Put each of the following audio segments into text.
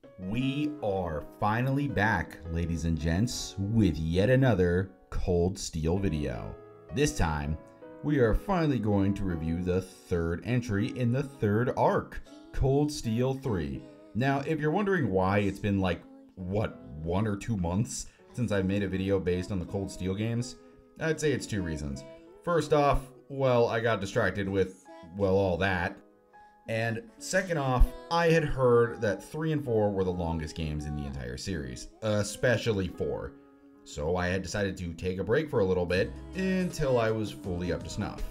We are finally back, ladies and gents, with yet another Cold Steel video. This time, we are finally going to review the third entry in the third arc, Cold Steel 3. Now, if you're wondering why it's been like, 1 or 2 months since I made a video based on the Cold Steel games, I'd say it's 2 reasons. First off, well, I got distracted with, well, all that. And second off, I had heard that 3 and 4 were the longest games in the entire series, especially 4. So I had decided to take a break for a little bit until I was fully up to snuff.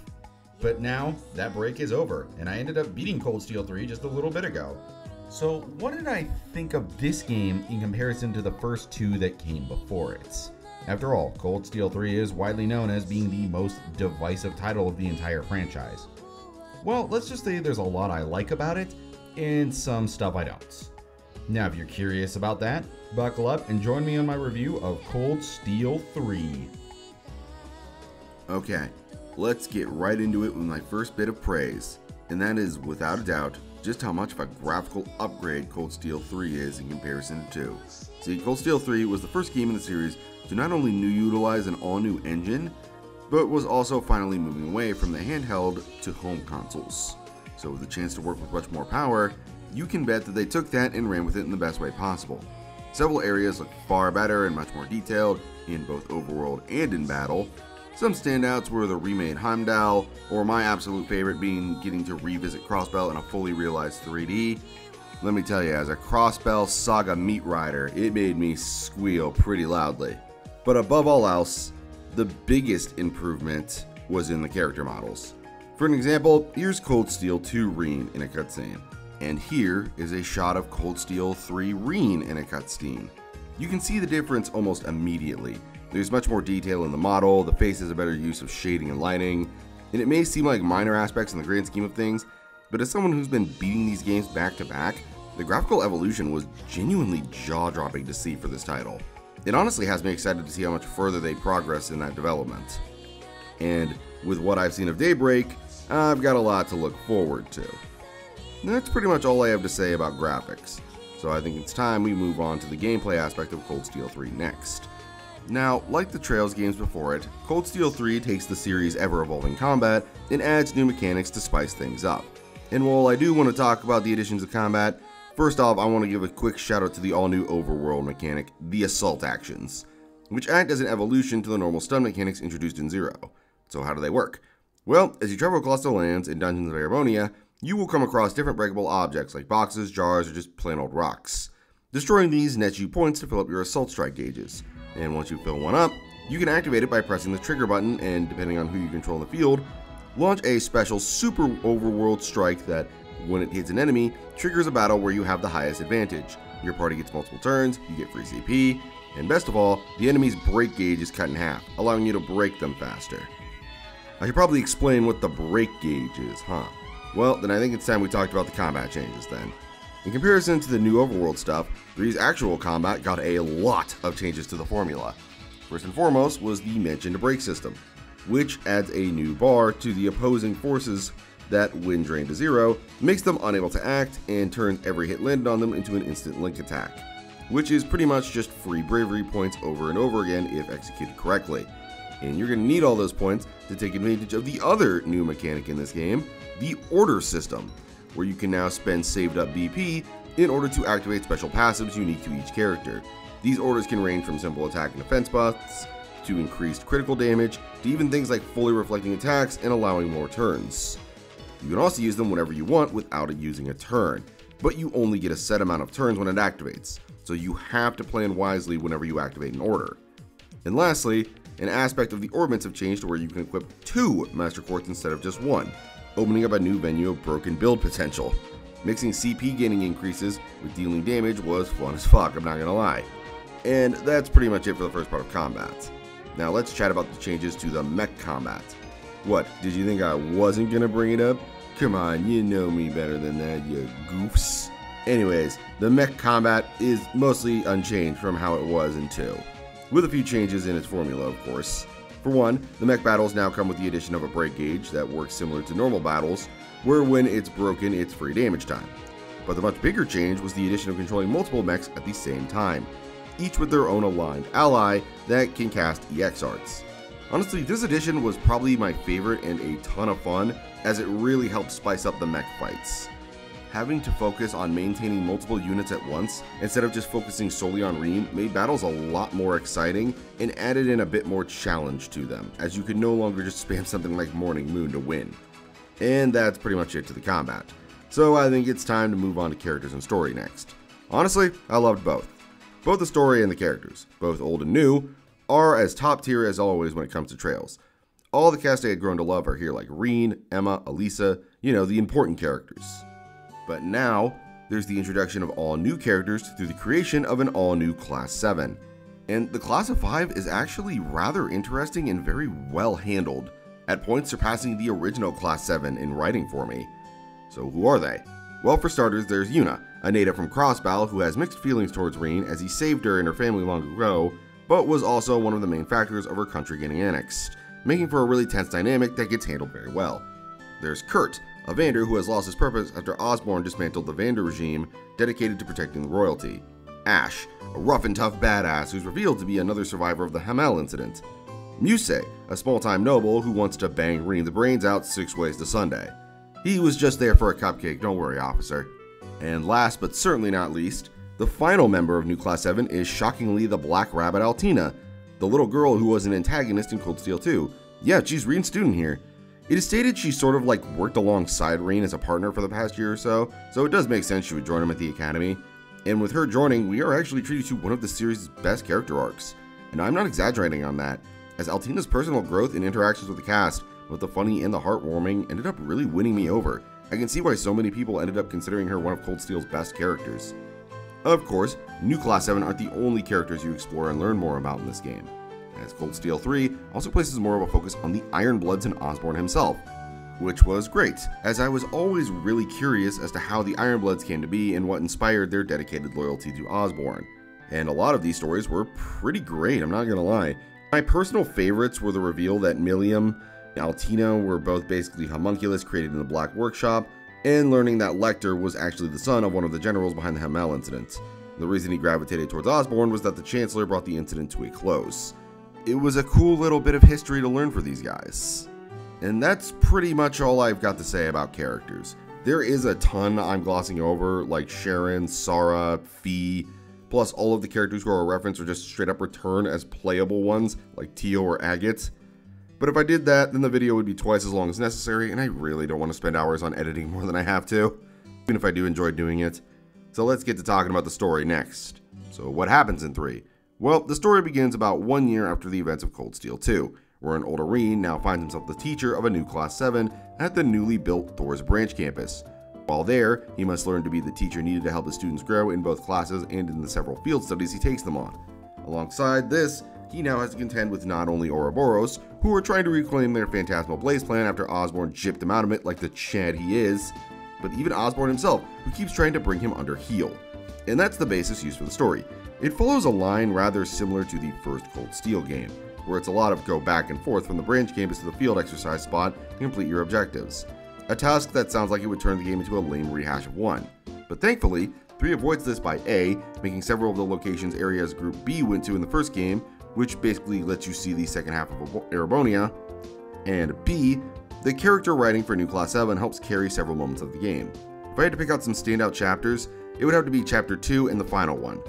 But now, that break is over, and I ended up beating Cold Steel 3 just a little bit ago. So what did I think of this game in comparison to the first 2 that came before it? After all, Cold Steel 3 is widely known as being the most divisive title of the entire franchise. Well, let's just say there's a lot I like about it, and some stuff I don't. Now, if you're curious about that, buckle up and join me on my review of Cold Steel 3. Okay, let's get right into it with my first bit of praise, and that is, without a doubt, just how much of a graphical upgrade Cold Steel 3 is in comparison to 2. See, Cold Steel 3 was the first game in the series to not only utilize an all-new engine, but was also finally moving away from the handheld to home consoles. So with the chance to work with much more power, you can bet that they took that and ran with it in the best way possible. Several areas look far better and much more detailed in both overworld and in battle. Some standouts were the remade Heimdall, or my absolute favorite being getting to revisit Crossbell in a fully realized 3D. Let me tell you, as a Crossbell Saga meat rider, it made me squeal pretty loudly. But above all else, the biggest improvement was in the character models. For an example, here's Cold Steel 2 Reen in a cutscene, and here is a shot of Cold Steel 3 Reen in a cutscene. You can see the difference almost immediately. There's much more detail in the model, the face has a better use of shading and lighting, and it may seem like minor aspects in the grand scheme of things, but as someone who's been beating these games back to back, the graphical evolution was genuinely jaw-dropping to see for this title. It honestly has me excited to see how much further they progress in that development. And with what I've seen of Daybreak, I've got a lot to look forward to. That's pretty much all I have to say about graphics, so I think it's time we move on to the gameplay aspect of Cold Steel 3 next. Now, like the Trails games before it, Cold Steel 3 takes the series' ever-evolving combat and adds new mechanics to spice things up. And while I do want to talk about the additions of combat, first off, I want to give a quick shout out to the all-new overworld mechanic, the Assault Actions, which act as an evolution to the normal stun mechanics introduced in Zero. So how do they work? Well, as you travel across the lands in Dungeons of Erebonia, you will come across different breakable objects like boxes, jars, or just plain old rocks. Destroying these nets you points to fill up your assault strike gauges, and once you fill one up, you can activate it by pressing the trigger button and, depending on who you control in the field, launch a special super overworld strike that, when it hits an enemy, triggers a battle where you have the highest advantage. Your party gets multiple turns, you get free CP, and best of all, the enemy's break gauge is cut in half, allowing you to break them faster. I should probably explain what the break gauge is, huh? Well, then I think it's time we talked about the combat changes then. In comparison to the new overworld stuff, 3's actual combat got a lot of changes to the formula. First and foremost was the mentioned break system, which adds a new bar to the opposing forces that, when drained to 0, makes them unable to act and turns every hit landed on them into an instant link attack, which is pretty much just free bravery points over and over again if executed correctly. And you're going to need all those points to take advantage of the other new mechanic in this game, the Order system, where you can now spend saved up BP in order to activate special passives unique to each character. These orders can range from simple attack and defense buffs, to increased critical damage, to even things like fully reflecting attacks and allowing more turns. You can also use them whenever you want without it using a turn, but you only get a set amount of turns when it activates, so you have to plan wisely whenever you activate an order. And lastly, an aspect of the orbits have changed to where you can equip 2 Master Quartz instead of just 1, opening up a new venue of broken build potential. Mixing CP gaining increases with dealing damage was fun as fuck, I'm not gonna lie. And that's pretty much it for the first part of combat. Now let's chat about the changes to the mech combat. What, did you think I wasn't gonna bring it up? Come on, you know me better than that, you goofs. Anyways, the mech combat is mostly unchanged from how it was in 2, with a few changes in its formula, of course. For one, the mech battles now come with the addition of a break gauge that works similar to normal battles, where when it's broken, it's free damage time. But the much bigger change was the addition of controlling multiple mechs at the same time, each with their own aligned ally that can cast EX arts. Honestly, this addition was probably my favorite and a ton of fun, as it really helped spice up the mech fights. Having to focus on maintaining multiple units at once, instead of just focusing solely on Rean, made battles a lot more exciting and added in a bit more challenge to them, as you could no longer just spam something like Morning Moon to win. And that's pretty much it to the combat. So I think it's time to move on to characters and story next. Honestly, I loved both. Both the story and the characters, both old and new, are as top tier as always when it comes to Trails. All the cast I had grown to love are here, like Rean, Emma, Elisa, the important characters. But now, there's the introduction of all new characters through the creation of an all new Class 7. And the Class of 5 is actually rather interesting and very well handled, at points surpassing the original Class 7 in writing for me. So who are they? Well, for starters, there's Yuna, a native from Crossbow who has mixed feelings towards Rean as he saved her and her family long ago, but was also one of the main factors of her country getting annexed, making for a really tense dynamic that gets handled very well. There's Kurt, a Vander who has lost his purpose after Osborne dismantled the Vander regime dedicated to protecting the royalty. Ash, a rough and tough badass who's revealed to be another survivor of the Hamel incident. Muse, a small-time noble who wants to bang Rean the brains out 6 ways to Sunday. He was just there for a cupcake, don't worry, officer. And last but certainly not least, the final member of New Class 7 is shockingly the Black Rabbit Altina, the little girl who was an antagonist in Cold Steel 2. Yeah, she's Rean's student here. It is stated she sort of worked alongside Rean as a partner for the past year or so it does make sense she would join him at the academy. And with her joining, we are actually treated to one of the series' best character arcs. And I'm not exaggerating on that, as Altina's personal growth and interactions with the cast, both the funny and the heartwarming, ended up really winning me over. I can see why so many people ended up considering her one of Cold Steel's best characters. Of course, New Class 7 aren't the only characters you explore and learn more about in this game, as Cold Steel 3 also places more of a focus on the Ironbloods and Osborne himself, which was great, as I was always really curious as to how the Ironbloods came to be and what inspired their dedicated loyalty to Osborne. And a lot of these stories were pretty great, I'm not gonna lie. My personal favorites were the reveal that Milliam and Altina were both basically homunculus created in the Black Workshop, and learning that Lecter was actually the son of one of the generals behind the Hamel incident. The reason he gravitated towards Osborne was that the Chancellor brought the incident to a close. It was a cool little bit of history to learn for these guys. And that's pretty much all I've got to say about characters. There is a ton I'm glossing over, like Sharon, Sara, Fee, plus all of the characters who are a reference or just straight up return as playable ones, like Tio or Agate. But if I did that, then the video would be twice as long as necessary, and I really don't want to spend hours on editing more than I have to, even if I do enjoy doing it. So let's get to talking about the story next. So what happens in 3? Well, the story begins about 1 year after the events of Cold Steel 2, where an older Rean now finds himself the teacher of a new Class 7 at the newly built Thor's Branch campus. While there, he must learn to be the teacher needed to help his students grow in both classes and in the several field studies he takes them on. Alongside this, he now has to contend with not only Ouroboros, who are trying to reclaim their Phantasmal Blaze plan after Osborne gypped him out of it like the Chad he is, but even Osborne himself, who keeps trying to bring him under heel. And that's the basis used for the story. It follows a line rather similar to the first Cold Steel game, where it's a lot of go back and forth from the branch campus to the field exercise spot to complete your objectives. A task that sounds like it would turn the game into a lame rehash of 1. But thankfully, 3 avoids this by A, making several of the locations areas Group B went to in the first game, which basically lets you see the second half of Erebonia, and B, the character writing for New Class 7 helps carry several moments of the game. If I had to pick out some standout chapters, it would have to be Chapter 2 and the final one.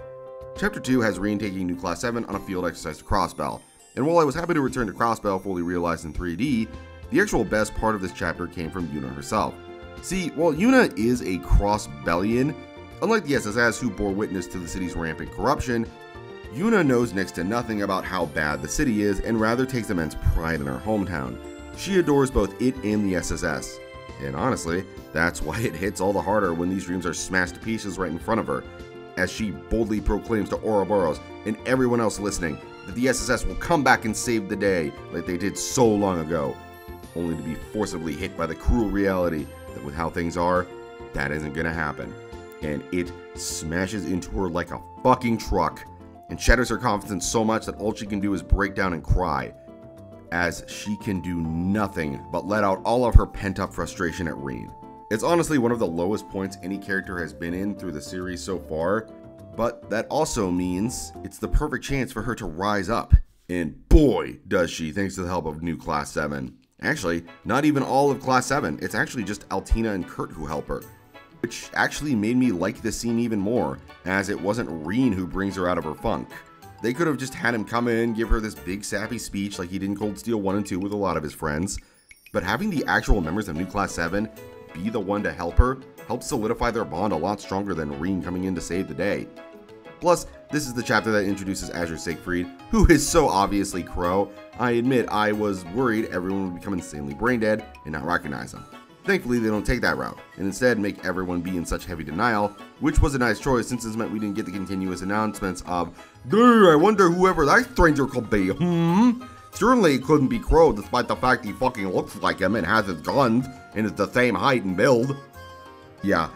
Chapter 2 has Rean taking New Class 7 on a field exercise to Crossbell, and while I was happy to return to Crossbell fully realized in 3D, the actual best part of this chapter came from Yuna herself. See, while Yuna is a Crossbellian, unlike the SSS who bore witness to the city's rampant corruption, Yuna knows next to nothing about how bad the city is and rather takes immense pride in her hometown. She adores both it and the SSS. And honestly, that's why it hits all the harder when these dreams are smashed to pieces right in front of her, as she boldly proclaims to Ouroboros and everyone else listening that the SSS will come back and save the day like they did so long ago, only to be forcibly hit by the cruel reality that with how things are, that isn't gonna happen. And it smashes into her like a fucking truck and shatters her confidence so much that all she can do is break down and cry, as she can do nothing but let out all of her pent-up frustration at Rean. It's honestly one of the lowest points any character has been in through the series so far, but that also means it's the perfect chance for her to rise up. And boy, does she, thanks to the help of new Class 7. Actually, not even all of Class 7, it's actually just Altina and Kurt who help her. Which actually made me like this scene even more, as it wasn't Reen who brings her out of her funk. They could have just had him come in, give her this big sappy speech like he did in Cold Steel 1 and 2 with a lot of his friends, but having the actual members of New Class 7 be the one to help her helps solidify their bond a lot stronger than Reen coming in to save the day. Plus, this is the chapter that introduces Azure Siegfried, who is so obviously Crow. I admit I was worried everyone would become insanely brain dead and not recognize him. Thankfully, they don't take that route, and instead make everyone be in such heavy denial, which was a nice choice since this meant we didn't get the continuous announcements of, "Dude, I wonder whoever that stranger could be, Certainly it couldn't be Crow despite the fact he fucking looks like him and has his guns, and is the same height and build." Yeah,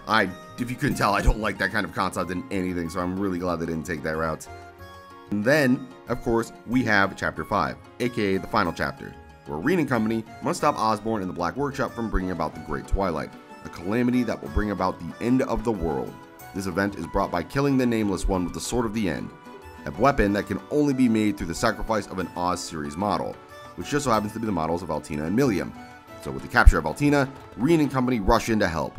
if you couldn't tell, I don't like that kind of concept in anything, so I'm really glad they didn't take that route. And then, of course, we have Chapter 5, aka the final chapter, where Reen and company must stop Osborn and the Black Workshop from bringing about the Great Twilight, a calamity that will bring about the end of the world. This event is brought by killing the Nameless One with the Sword of the End, a weapon that can only be made through the sacrifice of an Oz series model, which just so happens to be the models of Altina and Millium. So with the capture of Altina, Reen and company rush in to help.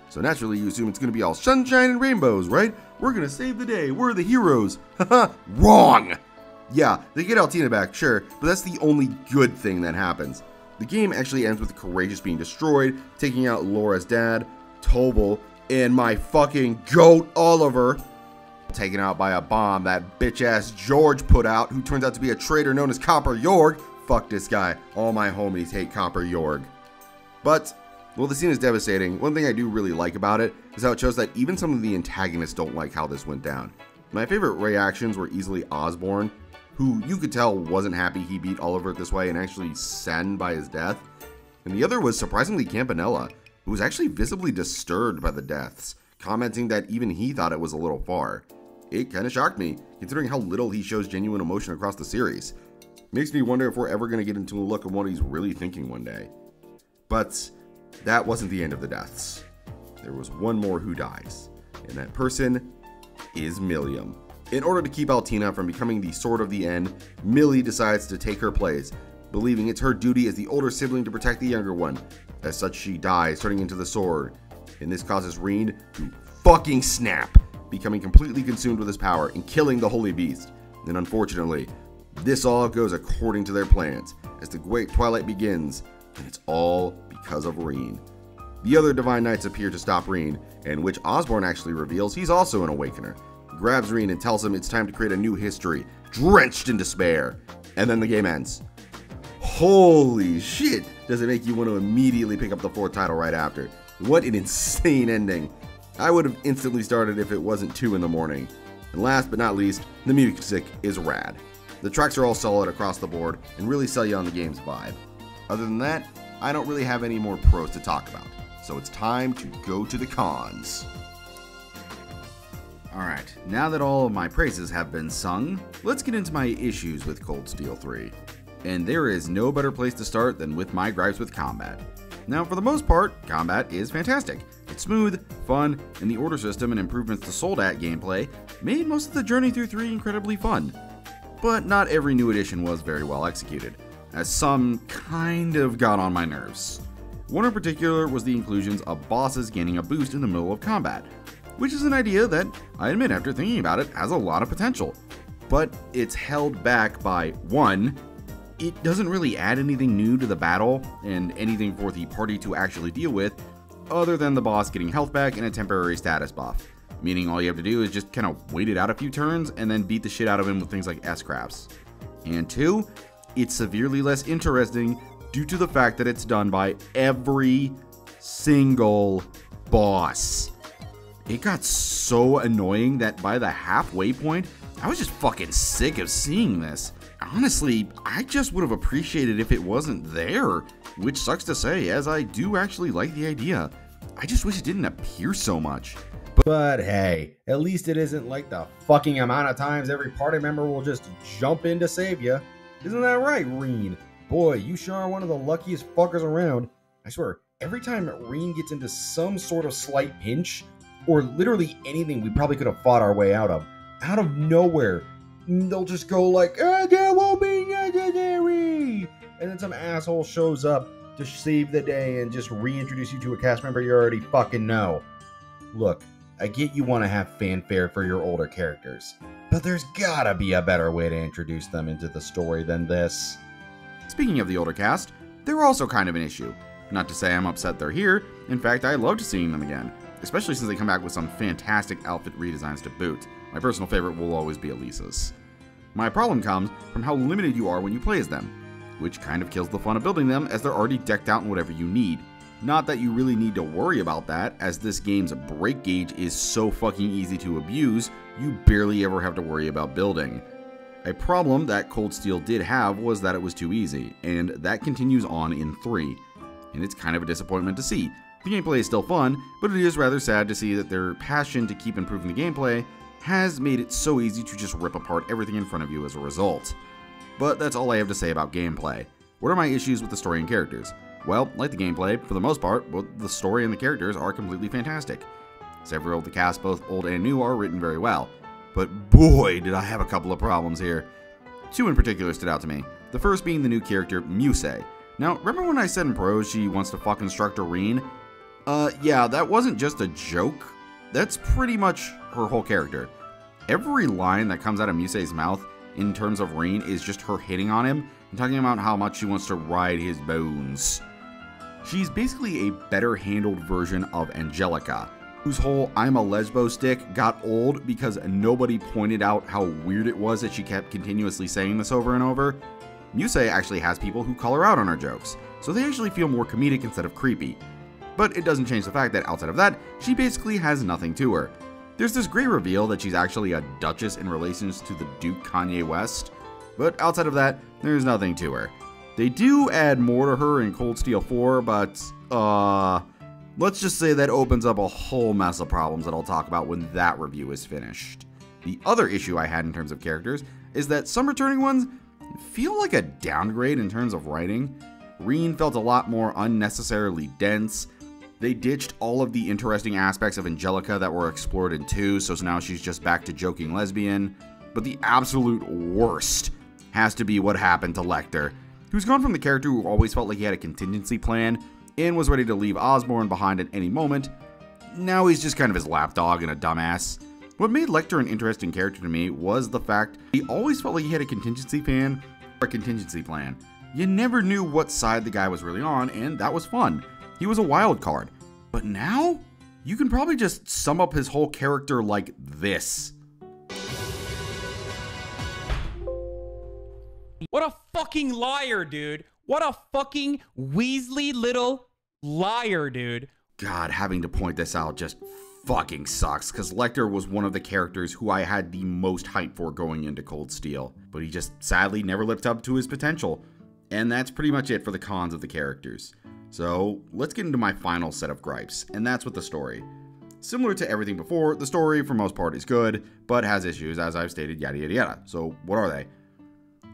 So naturally you assume it's going to be all sunshine and rainbows, right? We're going to save the day, we're the heroes. Haha, wrong! Yeah, they get Altina back, sure, but that's the only good thing that happens. The game actually ends with Courageous being destroyed, taking out Laura's dad, Tobel, and my fucking goat Oliver, taken out by a bomb that bitch-ass George put out, who turns out to be a traitor known as Copper Yorg. Fuck this guy. All my homies hate Copper Yorg. But, while the scene is devastating, one thing I do really like about it is how it shows that even some of the antagonists don't like how this went down. My favorite reactions were easily Osborn, who you could tell wasn't happy he beat Oliver this way and actually saddened by his death. And the other was surprisingly Campanella, who was actually visibly disturbed by the deaths, commenting that even he thought it was a little far. It kinda shocked me, considering how little he shows genuine emotion across the series. Makes me wonder if we're ever gonna get into a look at what he's really thinking one day. But that wasn't the end of the deaths. There was one more who dies, and that person is Millium. In order to keep Altina from becoming the Sword of the End, Millie decides to take her place, believing it's her duty as the older sibling to protect the younger one. As such, she dies, turning into the Sword, and this causes Reen to fucking snap, becoming completely consumed with his power and killing the Holy Beast. And unfortunately, this all goes according to their plans, as the Great Twilight begins, and it's all because of Reen. The other Divine Knights appear to stop Reen, in which Osborn actually reveals he's also an Awakener. He grabs Reen and tells him it's time to create a new history, drenched in despair. And then the game ends. Holy shit, does it make you want to immediately pick up the 4th title right after. What an insane ending. I would have instantly started if it wasn't 2 in the morning. And last but not least, the music is rad. The tracks are all solid across the board and really sell you on the game's vibe. Other than that, I don't really have any more pros to talk about. So it's time to go to the cons. Alright, now that all of my praises have been sung, let's get into my issues with Cold Steel 3. And there is no better place to start than with my gripes with combat. Now, for the most part, combat is fantastic. It's smooth, fun, and the order system and improvements to Soldat gameplay made most of the journey through 3 incredibly fun. But not every new addition was very well executed, as some kind of got on my nerves. One in particular was the inclusions of bosses gaining a boost in the middle of combat, which is an idea that, I admit after thinking about it, has a lot of potential. But it's held back by, 1, it doesn't really add anything new to the battle and anything for the party to actually deal with, other than the boss getting health back and a temporary status buff, meaning all you have to do is just kind of wait it out a few turns and then beat the shit out of him with things like S-Crafts. And 2, it's severely less interesting due to the fact that it's done by every single boss. It got so annoying that by the halfway point, I was just fucking sick of seeing this. Honestly, I just would have appreciated if it wasn't there, which sucks to say, as I do actually like the idea. I just wish it didn't appear so much. But hey, at least it isn't like the fucking amount of times every party member will just jump in to save you. Isn't that right, Reen? Boy, you sure are one of the luckiest fuckers around. I swear, every time Reen gets into some sort of slight pinch, or literally anything we probably could have fought our way out of nowhere, they'll just go like, that won't be necessary! And then some asshole shows up to save the day and just reintroduce you to a cast member you already fucking know. Look, I get you want to have fanfare for your older characters, but there's gotta be a better way to introduce them into the story than this. Speaking of the older cast, they're also kind of an issue. Not to say I'm upset they're here, in fact I loved seeing them again, especially since they come back with some fantastic outfit redesigns to boot. My personal favorite will always be Elisa's. My problem comes from how limited you are when you play as them, which kind of kills the fun of building them as they're already decked out in whatever you need. Not that you really need to worry about that, as this game's break gauge is so fucking easy to abuse, you barely ever have to worry about building. A problem that Cold Steel did have was that it was too easy, and that continues on in 3. And it's kind of a disappointment to see. The gameplay is still fun, but it is rather sad to see that their passion to keep improving the gameplay has made it so easy to just rip apart everything in front of you as a result. But that's all I have to say about gameplay. What are my issues with the story and characters? Well, like the gameplay, for the most part, both the story and the characters are completely fantastic. Several of the cast, both old and new, are written very well. But boy, did I have a couple of problems here. 2 in particular stood out to me. The first being the new character, Muse. Now, remember when I said in prose she wants to fuck Instructor Reen? Yeah, that wasn't just a joke. That's pretty much her whole character. Every line that comes out of Muse's mouth in terms of Reen is just her hitting on him and talking about how much she wants to ride his bones. She's basically a better handled version of Angelica, whose whole I'm a lesbo stick got old because nobody pointed out how weird it was that she kept continuously saying this over and over. Muse actually has people who call her out on her jokes, so they actually feel more comedic instead of creepy. But it doesn't change the fact that outside of that, she basically has nothing to her. There's this great reveal that she's actually a duchess in relations to the Duke Kanye West, but outside of that, there's nothing to her. They do add more to her in Cold Steel 4, but, let's just say that opens up a whole mess of problems that I'll talk about when that review is finished. The other issue I had in terms of characters is that some returning ones feel like a downgrade in terms of writing. Reen felt a lot more unnecessarily dense. They ditched all of the interesting aspects of Angelica that were explored in 2, so now she's just back to joking lesbian. But the absolute worst has to be what happened to Lecter, who's gone from the character who always felt like he had a contingency plan and was ready to leave Osborn behind at any moment. Now he's just kind of his lapdog and a dumbass. What made Lecter an interesting character to me was the fact he always felt like he had a contingency plan. You never knew what side the guy was really on, and that was fun. He was a wild card. But now, you can probably just sum up his whole character like this. What a fucking liar, dude. What a fucking Weasley little liar, dude. God, having to point this out just fucking sucks, because Lecter was one of the characters who I had the most hype for going into Cold Steel, but he just sadly never lived up to his potential. And that's pretty much it for the cons of the characters. So let's get into my final set of gripes, and that's with the story. Similar to everything before, the story for most part is good, but has issues, as I've stated, yada yada yada. So what are they?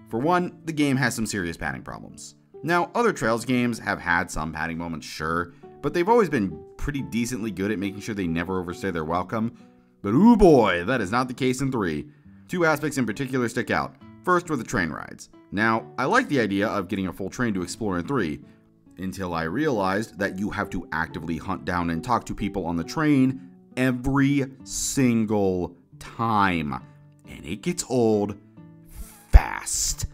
For one, the game has some serious padding problems. Now, other Trails games have had some padding moments, sure, but they've always been pretty decently good at making sure they never overstay their welcome. But ooh boy, that is not the case in 3. 2 aspects in particular stick out. First were the train rides. Now, I like the idea of getting a full train to explore in 3, until I realized that you have to actively hunt down and talk to people on the train every single time. And it gets old fast.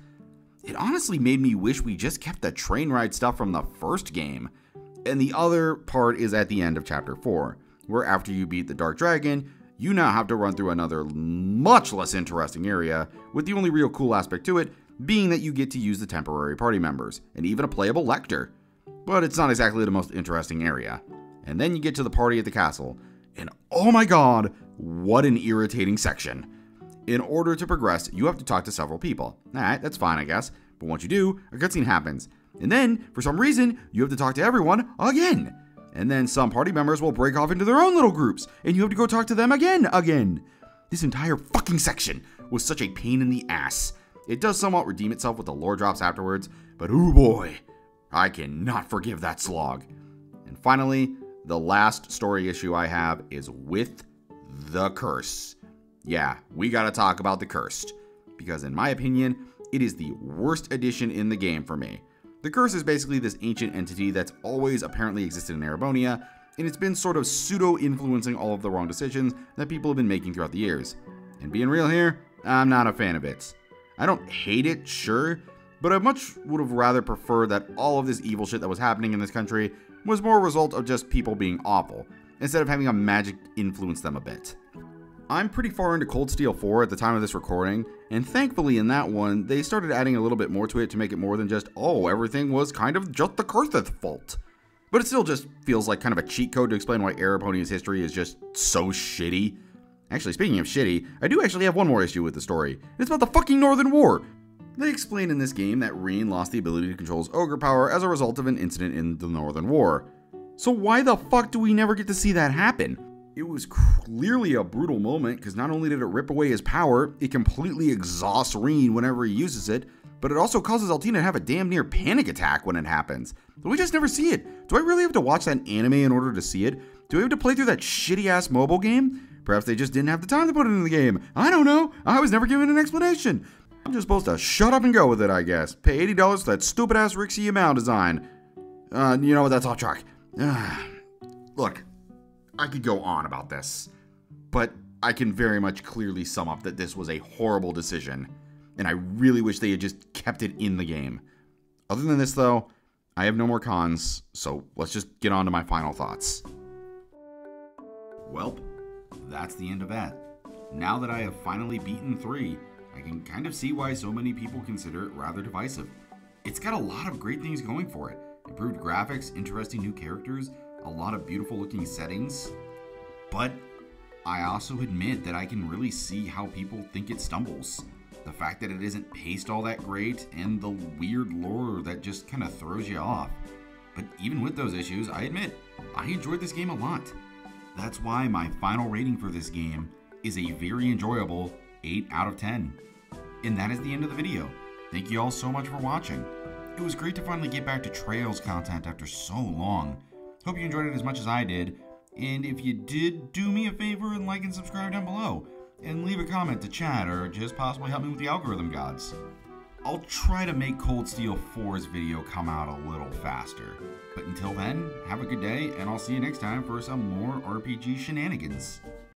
It honestly made me wish we just kept the train ride stuff from the first game. And the other part is at the end of Chapter 4, where after you beat the Dark Dragon, you now have to run through another much less interesting area, with the only real cool aspect to it being that you get to use the temporary party members, and even a playable Lecter. But it's not exactly the most interesting area. And then you get to the party at the castle, and oh my god, what an irritating section. In order to progress, you have to talk to several people. Alright, that's fine I guess, but once you do, a cutscene happens. And then, for some reason, you have to talk to everyone again. And then some party members will break off into their own little groups, and you have to go talk to them again. This entire fucking section was such a pain in the ass. It does somewhat redeem itself with the lore drops afterwards, but ooh boy, I cannot forgive that slog. Finally, the last story issue I have is with the Curse. Yeah, we gotta talk about the Cursed, because in my opinion, it is the worst addition in the game for me. The Curse is basically this ancient entity that's always apparently existed in Erebonia, and it's been sort of pseudo-influencing all of the wrong decisions that people have been making throughout the years. And being real here, I'm not a fan of it. I don't hate it, sure, but I much would have rather preferred that all of this evil shit that was happening in this country was more a result of just people being awful, instead of having a magic influence them a bit. I'm pretty far into Cold Steel 4 at the time of this recording, and thankfully in that one, they started adding a little bit more to it to make it more than just, oh, everything was kind of just the Curth's fault. But it still just feels like kind of a cheat code to explain why Erebonia's history is just so shitty. Actually, speaking of shitty, I do actually have one more issue with the story, and it's about the fucking Northern War. They explain in this game that Reen lost the ability to control his ogre power as a result of an incident in the Northern War. So why the fuck do we never get to see that happen? It was clearly a brutal moment, because not only did it rip away his power, it completely exhausts Reen whenever he uses it, but it also causes Altina to have a damn near panic attack when it happens. But we just never see it. Do I really have to watch that anime in order to see it? Do I have to play through that shitty-ass mobile game? Perhaps they just didn't have the time to put it in the game. I don't know. I was never given an explanation. I'm just supposed to shut up and go with it, I guess. Pay $80 for that stupid-ass Rixie Yamau design. You know what? That's off track. Look, I could go on about this, but I can very much clearly sum up that this was a horrible decision, and I really wish they had just kept it in the game. Other than this, though, I have no more cons, so let's just get on to my final thoughts. Welp, that's the end of that. Now that I have finally beaten 3, I can kind of see why so many people consider it rather divisive. It's got a lot of great things going for it. Improved graphics, interesting new characters, a lot of beautiful looking settings. But I also admit that I can really see how people think it stumbles. The fact that it isn't paced all that great, and the weird lore that just kind of throws you off. But even with those issues, I admit, I enjoyed this game a lot. That's why my final rating for this game is a very enjoyable 8 out of 10. And that is the end of the video. Thank you all so much for watching. It was great to finally get back to Trails content after so long. Hope you enjoyed it as much as I did. And if you did, do me a favor and like and subscribe down below. And leave a comment to chat or just possibly help me with the algorithm gods. I'll try to make Cold Steel 4's video come out a little faster. But until then, have a good day, and I'll see you next time for some more RPG shenanigans.